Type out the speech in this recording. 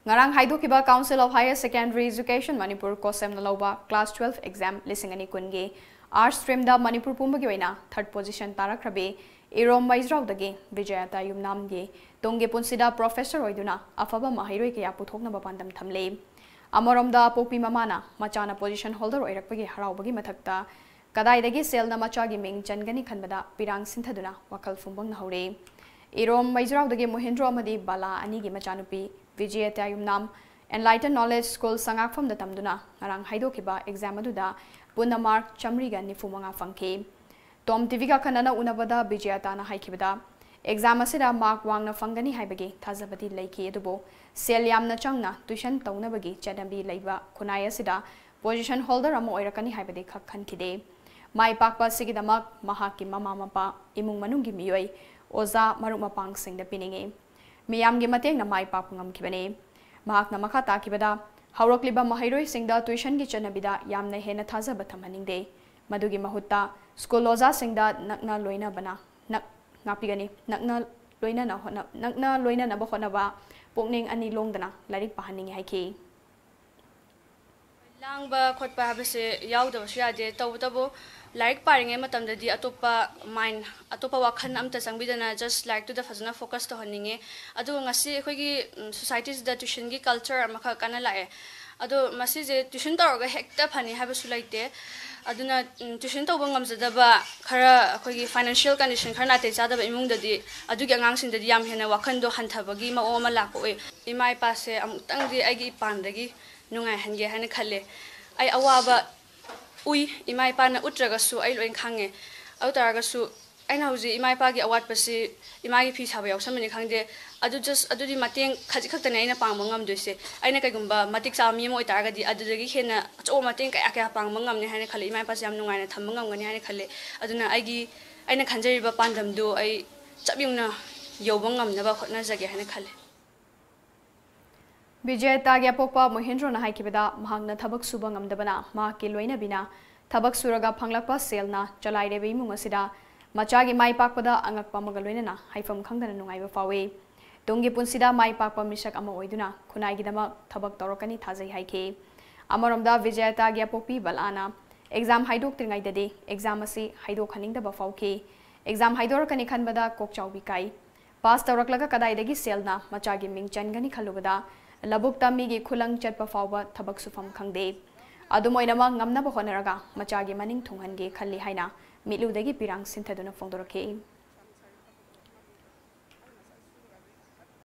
ngarang haidokiba Council of Higher Secondary Education Manipur Kosem Naloba Class 12 exam lisingani kunge Arts stream da Manipur pumbagi oina third position tarakrabe Irom Maizrau dagi Vijayata Yumnam ge Tonge Punsida Professor oiduna afaba mahairoi kaya puthokna bapandam thamle Amoromda Popi Mamana machana position holder oirakpagi haraubagi mathakta Kadaidagi selna machagi ming changani khanbada pirang sinthaduna wakal fumbang nahure Irom Maizrau dagi Mohindro amadi Bala anigi machanupi Vijayata Yumnam Enlightened Knowledge School Sangakfam da tamduna ngarang haidokiba exam aduda punna mark chamriga nifumanga fangke Tom TV ka kanana unabada Vijayata na haikibada exam asida mark wangna fangani haibagi thazabadi leiki adubo sel yamna changna tuition taunabagi chadambi leiba khunai asida position holder amo oirakani haibadi khakhankide mai pakpa sigidamak mahaki mama mapa imung manungi miyoi oza maruk mapang singda pininge Miyamgi mateng na mai pak ngamkibane mahak na makha takibada haurokliba mahairoi singda tuition gi chanabida yamna hena thazaba thamhaningde madugi mahutta school loja singda nakna loina bana nak ngapigani nakna loina na ba ba pokning ani longdana larik pahaningi haiki langba khotpa habse yaudaba syade tawtabo like paring e matam dadi atopa mind atopa wakhan amta sangbidana just like to the fazana focus to haninge adu ngasi khogi societies da tuition gi culture amakha kana lae adu masi je tuition tawga hekta phani haba sulaite aduna tuition tawba ngamjadaba khara khogi financial condition khara nate chadaba imung dadi adu gi angang sing dadi yam hena wakhan do hanthabagi ma oma lakoi imai pase amutang di agi pandagi nungai hange hana khalle ai awaba ui imai pa na utragasu ai loin khange au taragasu ai na huji imai pa gi awat pasi imai gi phi sabe yausamani khangde adu just adu di mateng khaji khaktane aina pangma ngam doise aina kaigumba matik sami mo itaragadi adu dagi khena cho mateng kaya kaya pangma ngamne hane khale imai pa yam nungai na thamma ngamgani hane khale aduna aigi aina khanjariba pandam do ai chabyungna yoba ngamna ba khotna jage hane khale Vijayata gya pokpa Mohindro na haikibada mahagna thabak suba ngamdabana mahaki loina bina thabak suraga phanglakpa selna chalaire be imung asida machagi mai pakpada angakpa magaloina na haifam khangdana nungaiba fawe dongi punsida mai pakpa misak ama oiduna khunai gidama thabak torokani thajai haike amaromda Vijayata gya pokpi balana exam haidok tringai dade exam asi haidok khaningda ba fauke exam haidorkani khanbada kokchaubi kai pass toroklaga kadaidagi selna machagi ming changani khalubada Labuk tamigi kulang chatpa fawba thabak sufam khangde adumoinama ngamna ba honaraga machagi maning thunghange khalli haina miludagi pirang sinthaduna fongdorake